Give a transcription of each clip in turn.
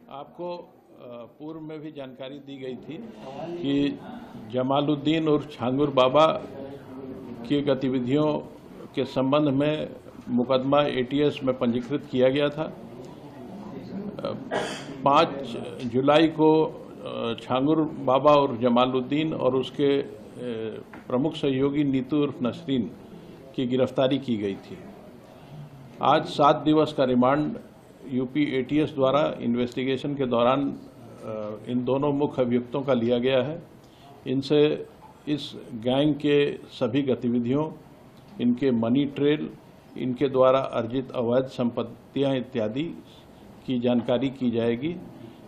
आपको पूर्व में भी जानकारी दी गई थी कि जमालुद्दीन और छांगुर बाबा की गतिविधियों के संबंध में मुकदमा एटीएस में पंजीकृत किया गया था। 5 जुलाई को छांगुर बाबा और जमालुद्दीन और उसके प्रमुख सहयोगी नीतू उर्फ नसरीन की गिरफ्तारी की गई थी। आज 7 दिवस का रिमांड यूपी एटीएस द्वारा इन्वेस्टिगेशन के दौरान इन दोनों मुख्य अभियुक्तों का लिया गया है। इनसे इस गैंग के सभी गतिविधियों, इनके मनी ट्रेल, इनके द्वारा अर्जित अवैध संपत्तियां इत्यादि की जानकारी की जाएगी।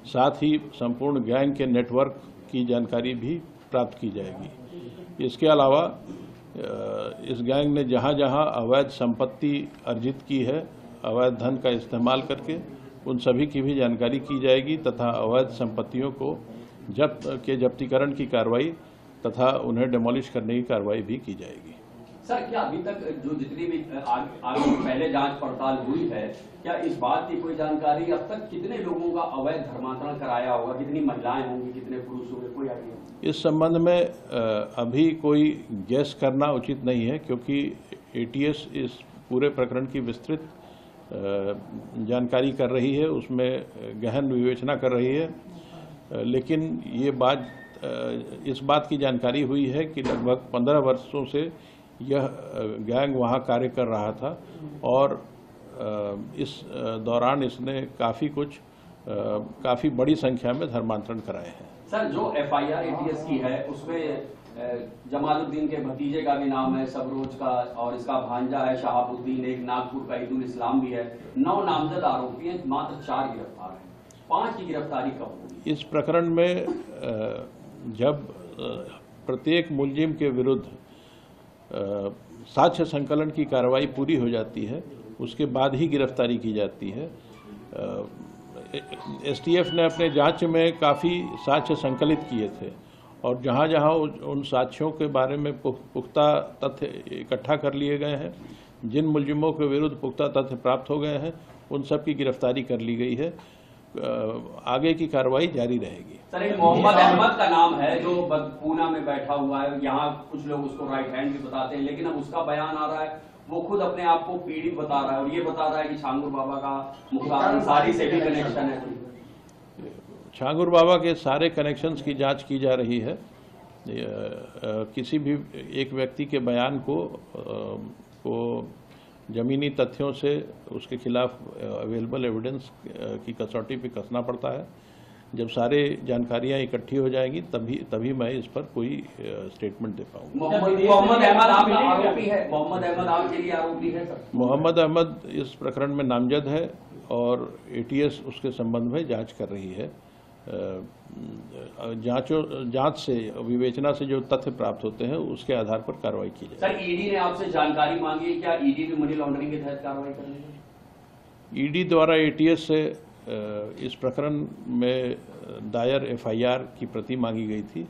साथ ही संपूर्ण गैंग के नेटवर्क की जानकारी भी प्राप्त की जाएगी। इसके अलावा इस गैंग ने जहां जहां अवैध संपत्ति अर्जित की है, अवैध धन का इस्तेमाल करके, उन सभी की भी जानकारी की जाएगी तथा अवैध संपत्तियों को जब्तीकरण की कार्रवाई तथा उन्हें डिमोलिश करने की कार्रवाई भी की जाएगी। सर, क्या अभी तक जो जितनी भी आगे पहले जांच पड़ताल हुई है, क्या इस बात की कोई जानकारी अब तक कितने लोगों का अवैध धर्मांतरण कराया होगा, कितनी महिलाएं होंगी, कितने पुरुष होंगे, कोई आइडिया? इस संबंध में अभी कोई गैस करना उचित नहीं है, क्योंकि एटीएस इस पूरे प्रकरण की विस्तृत जानकारी कर रही है, उसमें गहन विवेचना कर रही है। लेकिन ये इस बात की जानकारी हुई है कि लगभग 15 वर्षों से यह गैंग वहाँ कार्य कर रहा था और इस दौरान इसने काफ़ी बड़ी संख्या में धर्मांतरण कराए हैं। सर, जो एफआईआर एटीएस की है उसमें जमालुद्दीन के भतीजे का भी नाम है, सबरोज का, और इसका भांजा है शहाबुद्दीन, एक नागपुर का ईदुल इस्लाम भी है। 9 नामजद आरोपी हैं, मात्र 4 गिरफ्तार हैं। 5 की गिरफ्तारी कब होगी? इस प्रकरण में जब प्रत्येक मुलजिम के विरुद्ध साक्ष्य संकलन की कार्रवाई पूरी हो जाती है, उसके बाद ही गिरफ्तारी की जाती है। एसटीएफ ने अपने जांच में काफ़ी साक्ष्य संकलित किए थे और जहां जहां उन साक्ष्यों के बारे में पुख्ता तथ्य इकट्ठा कर लिए गए हैं, जिन मुलजिमों के विरुद्ध पुख्ता तथ्य प्राप्त हो गए हैं, उन सब की गिरफ्तारी कर ली गई है। आगे की कार्रवाई जारी रहेगी। सर, एक मोहम्मद अहमद का नाम है जो पूना में बैठा हुआ है, यहाँ कुछ लोग उसको राइट हैंड भी बताते हैं, लेकिन अब उसका बयान आ रहा है, वो खुद अपने आप को पीड़ित बता रहा है और ये बता रहा है कि छांगुर बाबा का मुख्तार अंसारी से भी कनेक्शन है। छांगुर बाबा के सारे कनेक्शंस की जांच की जा रही है। किसी भी एक व्यक्ति के बयान को जमीनी तथ्यों से उसके खिलाफ अवेलेबल एविडेंस की कसौटी पे कसना पड़ता है। जब सारे जानकारियां इकट्ठी हो जाएंगी तभी मैं इस पर कोई स्टेटमेंट दे पाऊंगा। मोहम्मद अहमद आरोपी है? मोहम्मद अहमद आपके लिए आरोपी है? सर, मोहम्मद अहमद इस प्रकरण में नामजद है और एटीएस उसके संबंध में जांच कर रही है। जांच से, विवेचना से जो तथ्य प्राप्त होते हैं उसके आधार पर कार्रवाई की जाए। सर, ईडी ने आपसे जानकारी मांगी है, क्या ईडी भी मनी लॉन्ड्रिंग के तहत कार्रवाई करेगी? ईडी द्वारा एटीएस से इस प्रकरण में दायर एफआईआर की प्रति मांगी गई थी।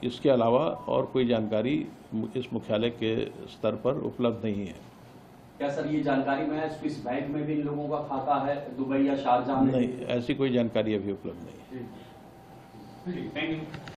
इसके अलावा और कोई जानकारी इस मुख्यालय के स्तर पर उपलब्ध नहीं है। क्या सर ये जानकारी में है स्विस बैंक में भी इन लोगों का खाता है, दुबई या शारजाह में? नहीं, ऐसी कोई जानकारी अभी उपलब्ध नहीं है। Thank you.